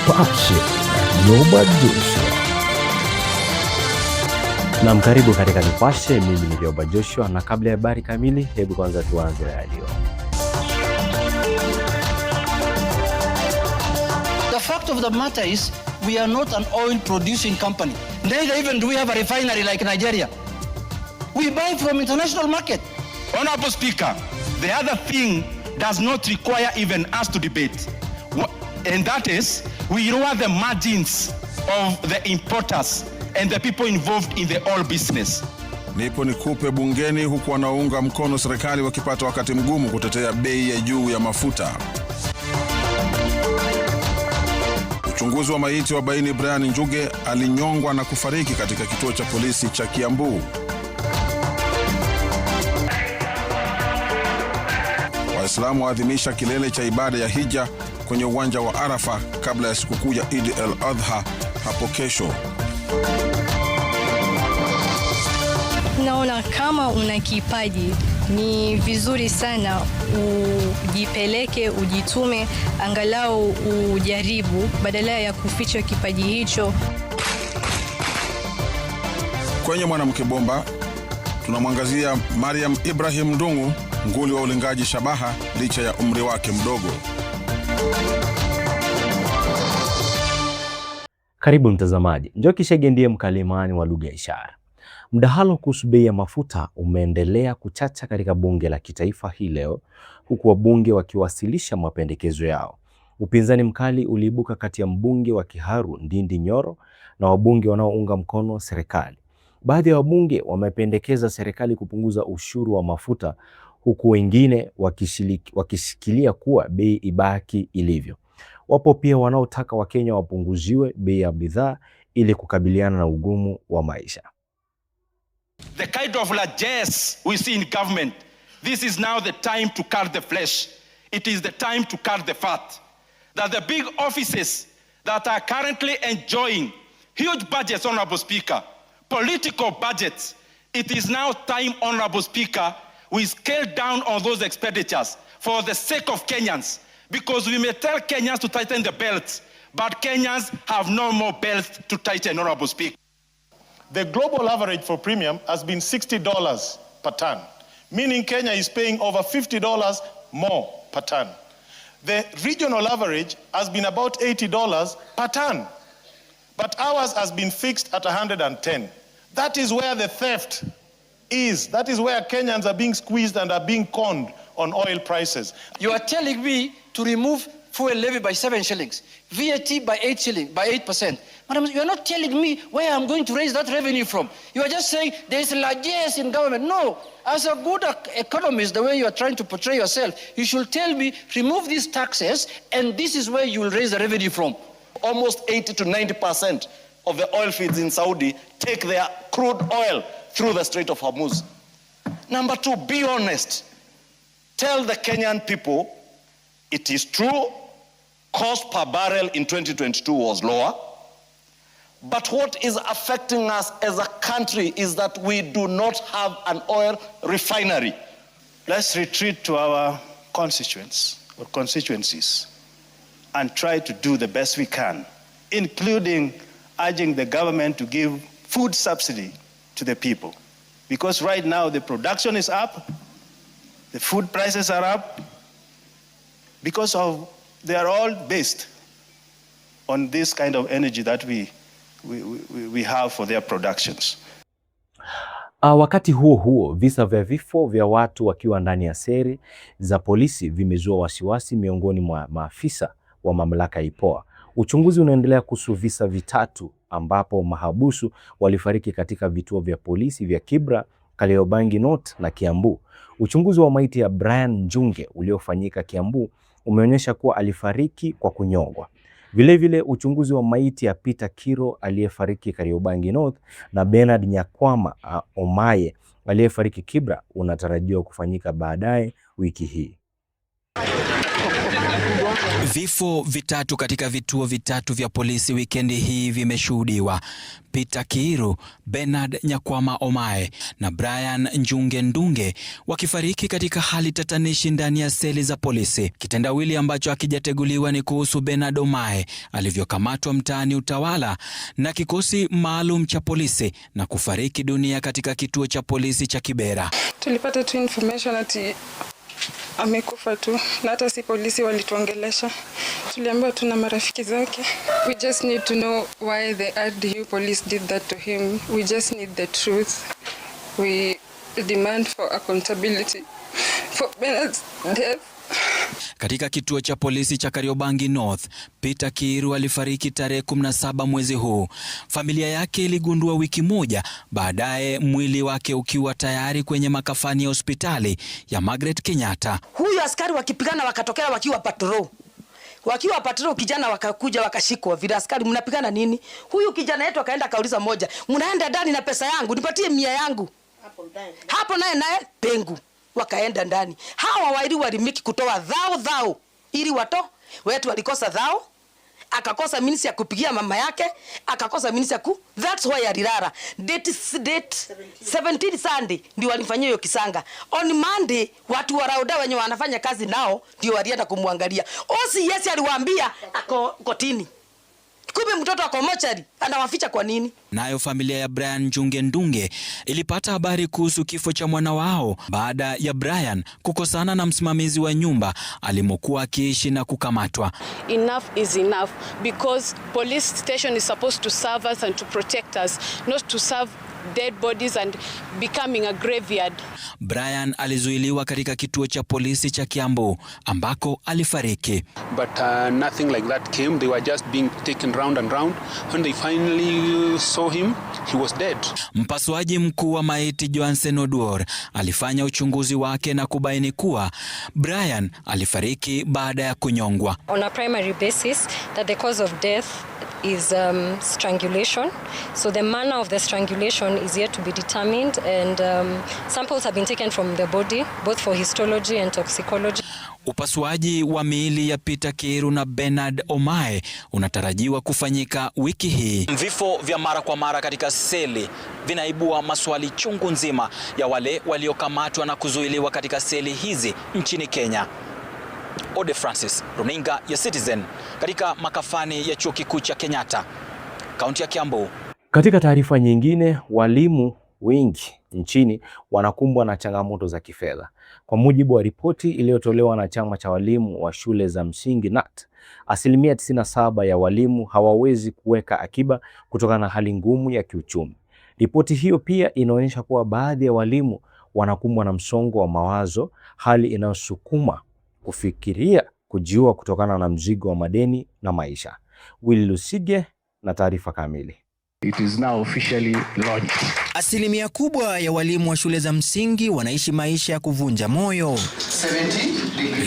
Nipashe Yoba Joshua. Naam, karibu katika Nipashe, mimi ni Yoba Joshua, na kabla ya habari kamili, hebu kwanza tuanze yaliyo. The fact of the matter is we are not an oil producing company. Neither even do we have a refinery like Nigeria. We buy from international market. Honorable Speaker, the other thing does not require even us to debate. And that is, we lower the margins of the importers and the people involved in the oil business. Nipo nikupe bungeni huku wanaunga mkono serikali wakipata wakati mgumu kutetea bei ya juu ya mafuta. Uchunguzi wa maiti wa baini Brian Njuge alinyongwa na kufariki katika kituo cha polisi cha Kiambu. Waislamu waadhimisha kilele cha ibada ya Hija kwenye uwanja wa Arafa kabla ya sikukuu ya Eid al-Adha hapo kesho. Naona kama una kipaji ni vizuri sana ujipeleke, ujitume, angalau ujaribu badala ya kuficha kipaji hicho. Kwenye Mwanamke Bomba tunamwangazia Mariam Ibrahim Ndungu, nguli wa ulingaji shabaha licha ya umri wake mdogo. Karibu mtazamaji. Njoki Shege ndiye mkalimani wa lugha ya ishara. Mdahalo kuhusu bei ya mafuta umeendelea kuchacha katika bunge la kitaifa hii leo, huku wabunge wakiwasilisha mapendekezo yao. Upinzani mkali uliibuka kati ya mbunge wa Kiharu Ndindi Nyoro na wabunge wanaounga mkono serikali. Baadhi ya wabunge wamependekeza serikali kupunguza ushuru wa mafuta, huku wengine wakishikilia kuwa bei ibaki ilivyo. Wapo pia wanaotaka Wakenya wapunguziwe bei ya bidhaa ili kukabiliana na ugumu wa maisha. The kind of largesse we see in government, this is now the time to cut the flesh. It is the time to cut the fat. That the big offices that are currently enjoying huge budgets, Honorable Speaker, political budgets, it is now time, Honorable Speaker, we scale down on those expenditures for the sake of Kenyans. Because we may tell Kenyans to tighten the belts, but Kenyans have no more belts to tighten, Honorable Speaker. The global average for premium has been $60 per ton, meaning Kenya is paying over $50 more per ton. The regional average has been about $80 per ton, but ours has been fixed at 110. That is where the theft is. That is where Kenyans are being squeezed and are being conned on oil prices. You are telling me to remove fuel levy by 7 shillings, VAT by 8 shillings, by 8%. Madam, you are not telling me where I'm going to raise that revenue from. You are just saying there is largesse in government. No, as a good economist, the way you are trying to portray yourself, you should tell me, remove these taxes, and this is where you will raise the revenue from. Almost 80 to 90% of the oil fields in Saudi take their crude oil through the Strait of Hormuz. Number two, be honest. Tell the Kenyan people, it is true, cost per barrel in 2022 was lower. But what is affecting us as a country is that we do not have an oil refinery. Let's retreat to our constituents or constituencies and try to do the best we can, including urging the government to give food subsidy to the people. Because right now the production is up, the food prices are up, because they are all based on this kind of energy that we have for their productions. Wakati huo visa vya vifo vya watu wakiwa ndani ya seli za polisi vimezua wasiwasi miongoni mwa maafisa wa mamlaka ya IPOA. Uchunguzi unaendelea kuhusu visa vitatu ambapo mahabusu walifariki katika vituo vya polisi vya Kibra, Kariobangi North na Kiambu. Uchunguzi wa maiti ya Brian Njunge uliofanyika Kiambu umeonyesha kuwa alifariki kwa kunyongwa. Vilevile uchunguzi wa maiti ya Peter Kiro aliyefariki Kariobangi North na Bernard Nyakwama Omaye aliyefariki Kibra unatarajiwa kufanyika baadaye wiki hii. Vifo vitatu katika vituo vitatu vya polisi wikendi hii vimeshuhudiwa. Peter Kiiru, Bernard Nyakwama Omae na Brian Njunge Ndunge wakifariki katika hali tatanishi ndani ya seli za polisi. Kitendawili ambacho hakijateguliwa ni kuhusu Bernard Omae alivyokamatwa mtaani Utawala na kikosi maalum cha polisi na kufariki dunia katika kituo cha polisi cha Kibera. Tulipata tu information ati amekufa tu, na hata si polisi walituongelesha. Tuliambiwa tuna marafiki zake. We just need to know why the RDU police did that to him. We just need the truth. We demand for accountability for Bernard's death. Katika kituo cha polisi cha Kariobangi North, Peter Kiiru alifariki tarehe 17 mwezi huu. Familia yake iligundua wiki moja baadaye mwili wake ukiwa tayari kwenye makafani ya hospitali ya Margaret Kenyatta. Huyu askari wakipigana wakatokea wakiwa patrol. Wakiwa patrol kijana wakakuja wakashikwa. Vile askari mnapigana nini? Huyu kijana yetu akaenda kauliza moja, "Mnaenda ndani na pesa yangu, nipatie 100 yangu." Hapo naye pengu. Wakaenda ndani. Hawa waili walimiki kutoa dhao ili wetu walikosa dhao, akakosa minisi ya kupigia mama yake, akakosa minisi ya that's why alilala. Date 17 Sunday ndio walifanyia hiyo kisanga. On Monday watu wa Rauda wenye wanafanya kazi nao ndio walienda kumwangalia. OCS aliwaambia ako kotini. Kumbe mtoto ako mochari, anawaficha kwa nini? Nayo familia ya Brian Njunge Ndunge ilipata habari kuhusu kifo cha mwana wao baada ya Brian kukosana na msimamizi wa nyumba alimokuwa akiishi na kukamatwa. Enough is enough, because police station is supposed to serve us and to protect us, not to serve dead bodies and becoming a graveyard. Brian alizuiliwa katika kituo cha polisi cha Kiambu ambako alifariki. But nothing like that came. They were just being taken round and round. When they finally saw him, he was dead. Mpasuaji mkuu wa maiti Johansen Oduor alifanya uchunguzi wake na kubaini kuwa Brian alifariki baada ya kunyongwa. On a primary basis that the cause of death is strangulation. So the manner of the strangulation is yet to be determined, and samples have been taken from the body both for histology and toxicology. Upasuaji wa miili ya Peter Kiiru na Bernard Omae unatarajiwa kufanyika wiki hii. Vifo vya mara kwa mara katika seli vinaibua maswali chungu nzima ya wale waliokamatwa na kuzuiliwa katika seli hizi nchini Kenya. Ode Francis, runinga ya Citizen, katika makafani ya chuo kikuu cha Kenyatta, kaunti ya Kiambu. Katika taarifa nyingine, walimu wengi nchini wanakumbwa na changamoto za kifedha. Kwa mujibu wa ripoti iliyotolewa na chama cha walimu wa shule za msingi KNUT, 97% ya walimu hawawezi kuweka akiba kutokana na hali ngumu ya kiuchumi. Ripoti hiyo pia inaonyesha kuwa baadhi ya walimu wanakumbwa na msongo wa mawazo, hali inayosukuma kufikiria kujiua kutokana na mzigo wa madeni na maisha. Willy Lusige na taarifa kamili. It is now officially launched. Asilimia kubwa ya walimu wa shule za msingi wanaishi maisha ya kuvunja moyo.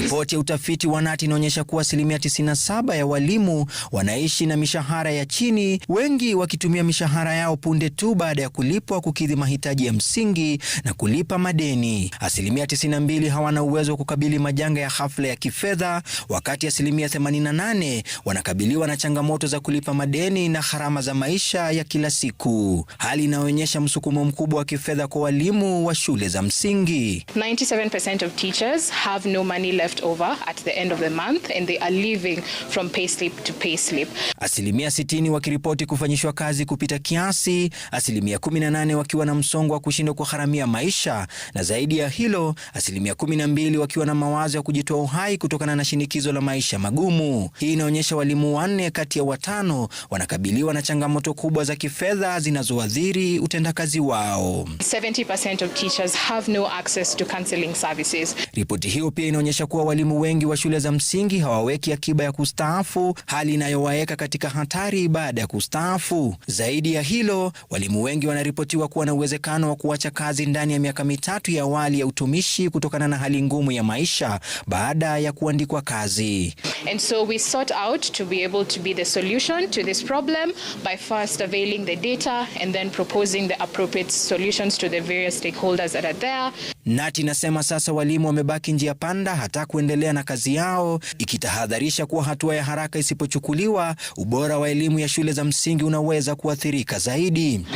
Ripoti ya utafiti wa KNUT inaonyesha kuwa asilimia 97 ya walimu wanaishi na mishahara ya chini, wengi wakitumia mishahara yao punde tu baada ya kulipwa kukidhi mahitaji ya msingi na kulipa madeni. Asilimia 92 hawana uwezo wa kukabili majanga ya hafla ya kifedha, wakati asilimia 88 wanakabiliwa na changamoto za kulipa madeni na gharama za maisha ya kila siku. Hali inaonyesha msukumo mkubwa wa kifedha kwa walimu wa shule za msingi. 97% of teachers have no money left over at the end of the month, and they are living from payslip to payslip. Asilimia 60 wakiripoti kufanyishwa kazi kupita kiasi, asilimia 18 wakiwa na msongo wa kushindwa kugharamia maisha, na zaidi ya hilo, asilimia 12 wakiwa na mawazo ya kujitoa uhai kutokana na shinikizo la maisha magumu. Hii inaonyesha walimu 4 kati ya 5 wanakabiliwa na changamoto kubwa za kifedha zinazoathiri utendakazi wao. 70% of teachers have no access to counseling services. Ripoti hiyo pia inaonyesha kuwa walimu wengi wa shule za msingi hawaweki akiba ya kustaafu, hali inayowaeka katika hatari baada ya kustaafu. Zaidi ya hilo, walimu wengi wanaripotiwa kuwa na uwezekano wa kuacha kazi ndani ya miaka 3 ya awali ya utumishi kutokana na hali ngumu ya maisha baada ya kuandikwa kazi. And so we sought out to be able to be the solution to this problem by first availing unveiling the data and then proposing the appropriate solutions to the various stakeholders that are there. Knati inasema sasa walimu wamebaki njia panda hata kuendelea na kazi yao, ikitahadharisha kuwa hatua ya haraka isipochukuliwa, ubora wa elimu ya shule za msingi unaweza kuathirika zaidi.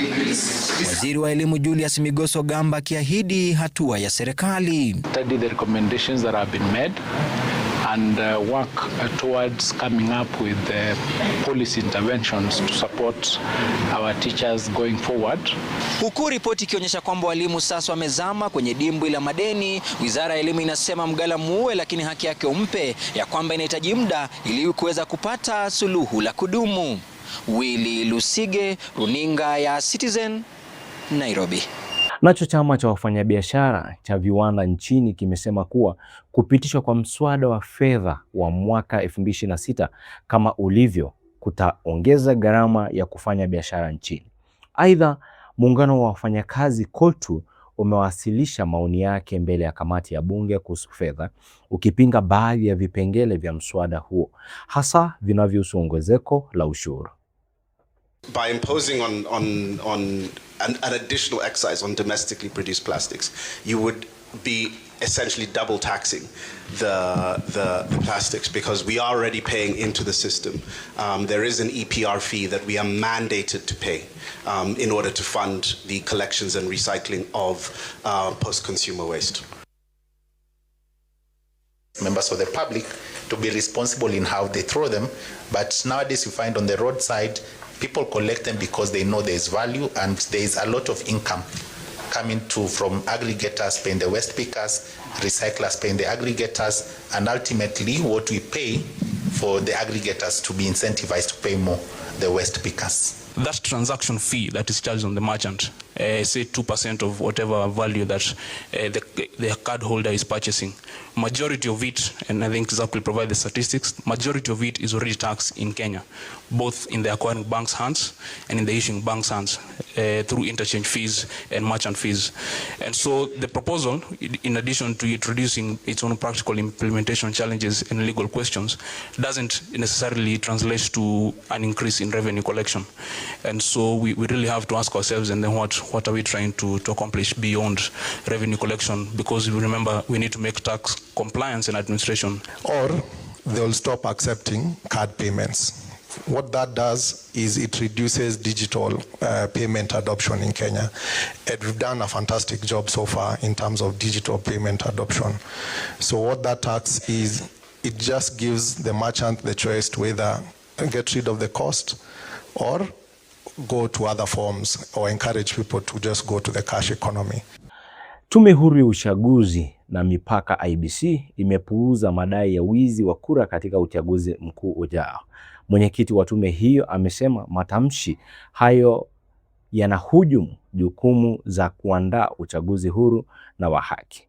Waziri wa elimu Julius Migoso Gamba akiahidi hatua ya serikali. Study the recommendations that have been made and work towards coming up with policy interventions to support our teachers going forward. Huku ripoti ikionyesha kwamba walimu sasa wamezama kwenye dimbwi la madeni, Wizara ya Elimu inasema mgala muue lakini haki yake umpe, ya kwamba inahitaji muda ili kuweza kupata suluhu la kudumu. Willy Lusige, Runinga ya Citizen, Nairobi. Nacho chama cha wafanyabiashara cha viwanda nchini kimesema kuwa kupitishwa kwa mswada wa fedha wa mwaka 2026 kama ulivyo kutaongeza gharama ya kufanya biashara nchini. Aidha, muungano wa wafanyakazi KOTU umewasilisha maoni yake mbele ya kamati ya bunge kuhusu fedha, ukipinga baadhi ya vipengele vya mswada huo, hasa vinavyohusu ongezeko la ushuru. By imposing on an additional excise on domestically produced plastics, you would be essentially double taxing the plastics, because we are already paying into the system. There is an EPR fee that we are mandated to pay in order to fund the collections and recycling of post-consumer waste. Members of the public to be responsible in how they throw them, but nowadays you find on the roadside people collect them because they know there is value and there is a lot of income coming from aggregators paying the waste pickers, recyclers paying the aggregators, and ultimately what we pay for the aggregators to be incentivized to pay more the waste pickers. That transaction fee that is charged on the merchant, say 2% of whatever value that the card holder is purchasing, majority of it, and I think Zach will provide the statistics, majority of it is already taxed in Kenya, both in the acquiring bank's hands and in the issuing bank's hands, through interchange fees and merchant fees. And so the proposal, in addition to introducing its own practical implementation challenges and legal questions, doesn't necessarily translate to an increase in revenue collection. And so we really have to ask ourselves, and then what are we trying to accomplish beyond revenue collection? Because we remember we need to make tax compliance and administration. Or they'll stop accepting card payments. What that does is it reduces digital payment adoption in Kenya. And we've done a fantastic job so far in terms of digital payment adoption. So what that tax is, it just gives the merchant the choice to either get rid of the cost or go to other forms, or encourage people to just go to the cash economy. Tume Huru ya Uchaguzi na Mipaka IEBC imepuuza madai ya wizi wa kura katika uchaguzi mkuu ujao. Mwenyekiti wa tume hiyo amesema matamshi hayo yanahujumu jukumu za kuandaa uchaguzi huru na wa haki.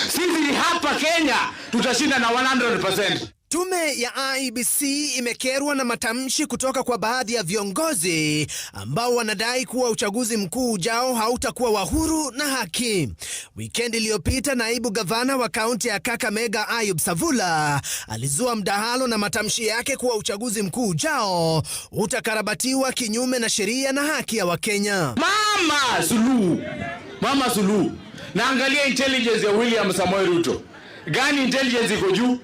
Sisi hapa Kenya tutashinda na 100%. Tume ya IEBC imekerwa na matamshi kutoka kwa baadhi ya viongozi ambao wanadai kuwa uchaguzi mkuu ujao hautakuwa wa huru na haki. Wikendi iliyopita, naibu gavana wa kaunti ya Kakamega Ayub Savula alizua mdahalo na matamshi yake kuwa uchaguzi mkuu ujao utakarabatiwa kinyume na sheria na haki ya Wakenya. Mama Suluhu, naangalia intelligence ya William Samoei Ruto. Gani intelligence iko juu?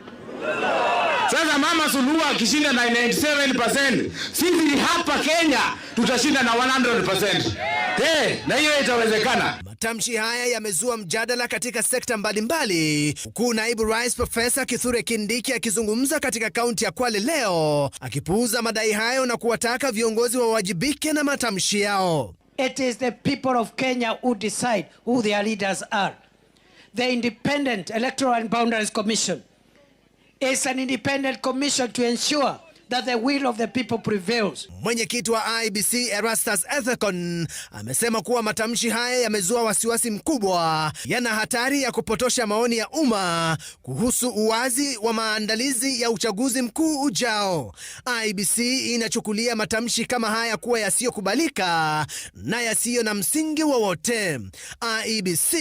Sasa Mama Suluhu akishinda na 97%, sisi hapa Kenya tutashinda na 100%. Na hiyo itawezekana. Matamshi haya yamezua mjadala katika sekta mbalimbali, huku naibu rais Profesa Kithure Kindiki akizungumza katika kaunti ya Kwale leo, akipuuza madai hayo na kuwataka viongozi wawajibike na matamshi yao. It is the people of Kenya who decide who their leaders are. The Independent Electoral and Boundaries Commission is an independent commission to ensure that the will of the people prevails. Mwenyekiti wa IEBC Erastus Ethekon amesema kuwa matamshi haya yamezua wasiwasi mkubwa, yana hatari ya kupotosha maoni ya umma kuhusu uwazi wa maandalizi ya uchaguzi mkuu ujao. IEBC inachukulia matamshi kama haya kuwa yasiyokubalika na yasiyo na msingi wowote. IEBC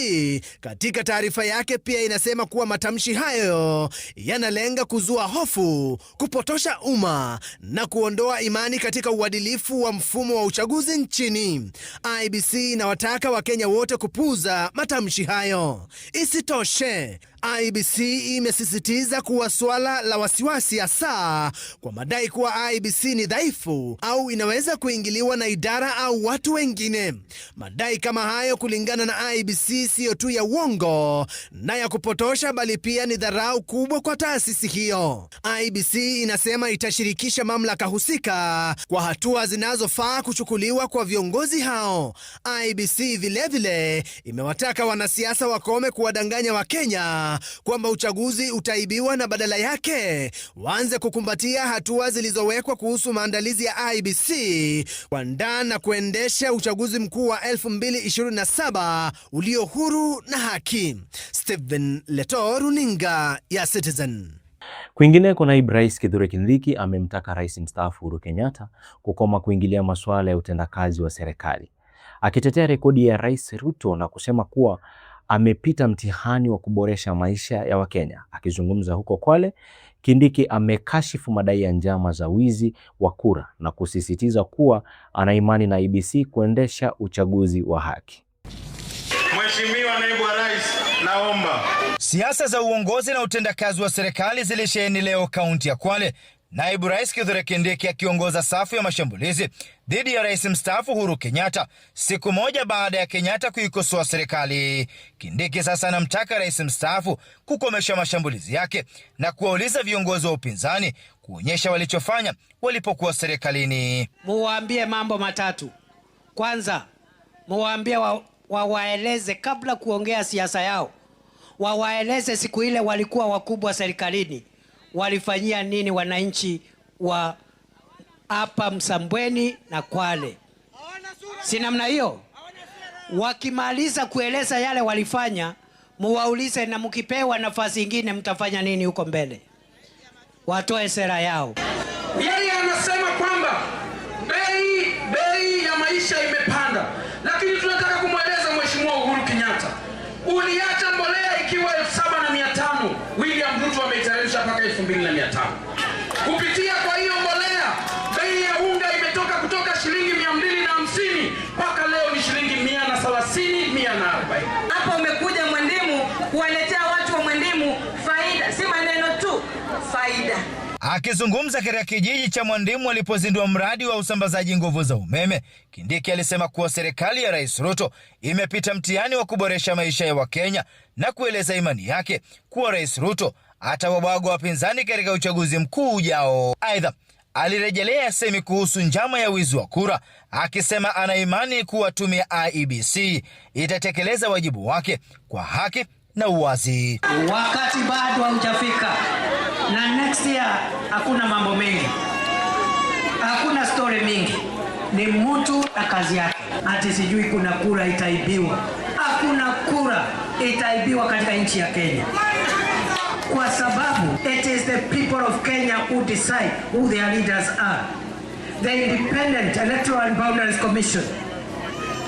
katika taarifa yake pia inasema kuwa matamshi hayo yanalenga kuzua hofu, kupotosha umma umma na kuondoa imani katika uadilifu wa mfumo wa uchaguzi nchini. IEBC inawataka Wakenya wote kupuuza matamshi hayo. Isitoshe, IEBC imesisitiza kuwa swala la wasiwasi hasa kwa madai kuwa IEBC ni dhaifu au inaweza kuingiliwa na idara au watu wengine. Madai kama hayo kulingana na IEBC siyo tu ya uongo na ya kupotosha, bali pia ni dharau kubwa kwa taasisi hiyo. IEBC inasema itashirikisha mamlaka husika kwa hatua zinazofaa kuchukuliwa kwa viongozi hao. IEBC vilevile imewataka wanasiasa wakome kuwadanganya Wakenya kwamba uchaguzi utaibiwa na badala yake waanze kukumbatia hatua zilizowekwa kuhusu maandalizi ya IEBC kuandaa na kuendesha uchaguzi mkuu wa 2027 ulio huru na haki. Stephen Leto, runinga ya Citizen. Kwingineko, naibu rais Kithure Kindiki amemtaka rais mstaafu Uhuru Kenyatta kukoma kuingilia masuala ya utendakazi wa serikali, akitetea rekodi ya Rais Ruto na kusema kuwa amepita mtihani wa kuboresha maisha ya Wakenya. Akizungumza huko Kwale, Kindiki amekashifu madai ya njama za wizi wa kura na kusisitiza kuwa ana imani na IEBC kuendesha uchaguzi wa haki. Mheshimiwa naibu wa rais, naomba. Siasa za uongozi na utendakazi wa serikali zilisheheni leo kaunti ya Kwale. Naibu rais Kithure Kindiki akiongoza safu ya mashambulizi dhidi ya rais mstaafu Uhuru Kenyatta siku moja baada ya Kenyatta kuikosoa serikali. Kindiki sasa anamtaka rais mstaafu kukomesha mashambulizi yake na kuwauliza viongozi wa upinzani kuonyesha walichofanya walipokuwa serikalini. Muwaambie mambo matatu. Kwanza, muwaambie wawaeleze kabla kuongea siasa yao. Wawaeleze siku ile walikuwa wakubwa serikalini walifanyia nini wananchi wa hapa Msambweni na Kwale. Si namna hiyo? Wakimaliza kueleza yale walifanya, muwaulize na mkipewa nafasi nyingine mtafanya nini huko mbele. Watoe sera yao. Yeye anasema kwamba bei ya maisha imepanda, lakini tunataka kumweleza Mheshimiwa Uhuru Kenyatta, uliacha mbolea ikiwa 7,500, William Ruto ameiteremsha mpaka 2,500. Kupitia kwa hiyo mbolea, bei ya unga imetoka kutoka shilingi 250 mpaka leo ni shilingi 130, 140. Hapa umekuja Mwendimu kuwaletea watu wa Mwendimu faida, si maneno tu, faida. Akizungumza katika kijiji cha Mwandimu alipozindua mradi wa usambazaji nguvu za umeme, Kindiki alisema kuwa serikali ya Rais Ruto imepita mtihani wa kuboresha maisha ya Wakenya na kueleza imani yake kuwa Rais Ruto atawabwaga wapinzani katika uchaguzi mkuu ujao. Aidha, alirejelea semi kuhusu njama ya wizi wa kura, akisema ana imani kuwa tume ya IEBC itatekeleza wajibu wake kwa haki na uwazi. Wakati bado haujafika. Na next year hakuna mambo mengi, hakuna story mingi, ni mtu na kazi yake. Ati sijui kuna kura itaibiwa. Hakuna kura itaibiwa katika nchi ya Kenya, kwa sababu it is the people of Kenya who decide who their leaders are. The Independent Electoral and Boundaries Commission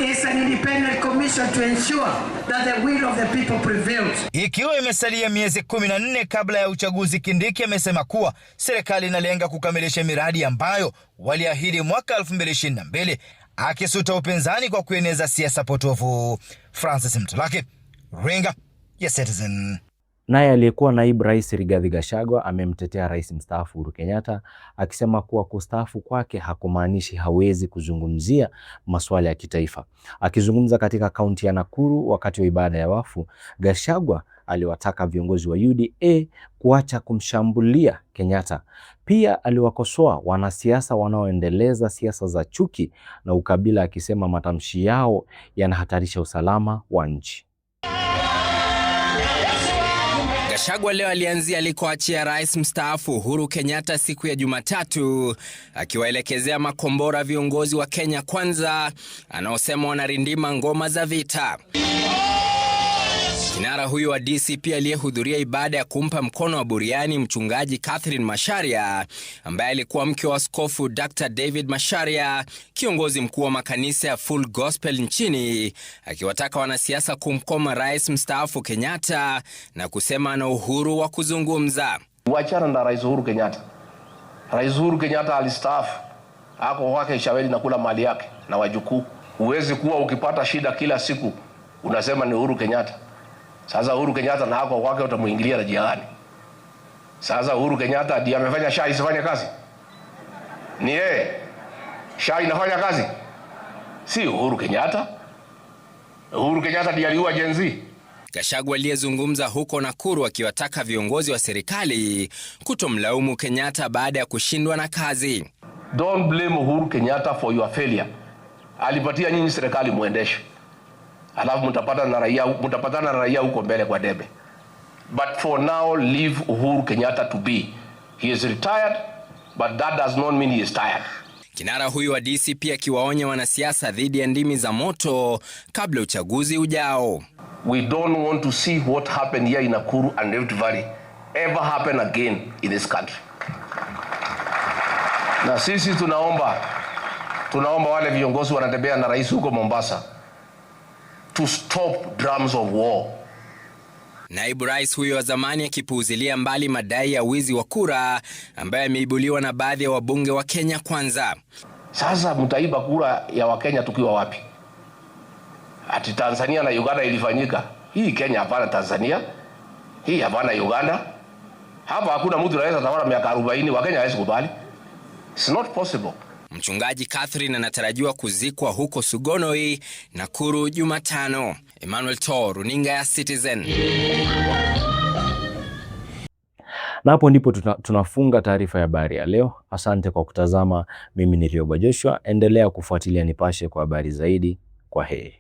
is an independent commission to ensure that the will of the people prevails. Ikiwa imesalia miezi 14 kabla ya uchaguzi, Kindiki amesema kuwa serikali inalenga kukamilisha miradi ambayo waliahidi mwaka 2022, akisuta upinzani kwa kueneza siasa potofu. Francis Mtulaki, runinga ya Citizen. Naye aliyekuwa naibu rais Rigathi Gachagua amemtetea rais mstaafu Uhuru Kenyatta, akisema kuwa kustaafu kwake hakumaanishi hawezi kuzungumzia masuala ya kitaifa. Akizungumza katika kaunti ya Nakuru wakati wa ibada ya wafu, Gachagua aliwataka viongozi wa UDA kuacha kumshambulia Kenyatta. Pia aliwakosoa wanasiasa wanaoendeleza siasa za chuki na ukabila, akisema matamshi yao yanahatarisha usalama wa nchi. Gachagua leo alianzia alikoachia rais mstaafu Uhuru Kenyatta siku ya Jumatatu, akiwaelekezea makombora viongozi wa Kenya Kwanza anaosema wanarindima ngoma za vita. Kinara huyu wa DCP aliyehudhuria ibada ya kumpa mkono wa buriani mchungaji Catherine Macharia, ambaye alikuwa mke wa askofu Dr. David Macharia, kiongozi mkuu wa makanisa ya Full Gospel nchini, akiwataka wanasiasa kumkoma rais mstaafu Kenyatta na kusema ana uhuru wa kuzungumza. Wachana na Rais Uhuru Kenyatta. Rais Uhuru Kenyatta alistaafu, ako kwake Shaweli na kula mali yake na wajukuu. Huwezi kuwa ukipata shida kila siku unasema ni Uhuru Kenyatta. Sasa Uhuru Kenyatta na ako kwake utamuingilia na jia gani? Sasa Uhuru Kenyatta ndiye amefanya SHA isifanye kazi? Ni yeye. SHA inafanya kazi? Si Uhuru Kenyatta. Uhuru Kenyatta ndiye aliua Gen Z. Gachagua aliyezungumza huko Nakuru akiwataka viongozi wa serikali kutomlaumu Kenyatta baada ya kushindwa na kazi. Don't blame Uhuru Kenyatta for your failure. Alipatia nyinyi serikali muendeshe. Alafu mtapatana na raia huko mbele kwa debe. But for now, leave Uhuru Kenyatta to be. He is retired, but that does not mean he is tired. Kinara huyu wa DCP akiwaonya wanasiasa dhidi ya ndimi za moto kabla uchaguzi ujao. We don't want to see what happened here in Nakuru and Rift Valley ever happen again in this country. Na sisi tunaomba wale viongozi wanatembea na rais huko Mombasa to stop drums of war. Naibu rais huyo wa zamani akipuuzilia mbali madai ya wizi wa kura ambaye ameibuliwa na baadhi ya wabunge wa Kenya Kwanza. Sasa mtaiba kura ya Wakenya tukiwa wapi? Ati Tanzania na Uganda ilifanyika. Hii Kenya hapana Tanzania. Hii hapana Uganda. Hapa hakuna mtu anaweza tawala miaka 40, Wakenya hawezi kubali. It's not possible. Mchungaji Catherine anatarajiwa kuzikwa huko Sugonoi, Nakuru Jumatano. Emmanuel Tor, runinga ya Citizen. Na hapo ndipo tunafunga taarifa ya habari ya leo. Asante kwa kutazama. Mimi ni Rioba Joshua. Endelea kufuatilia Nipashe kwa habari zaidi. Kwa heri.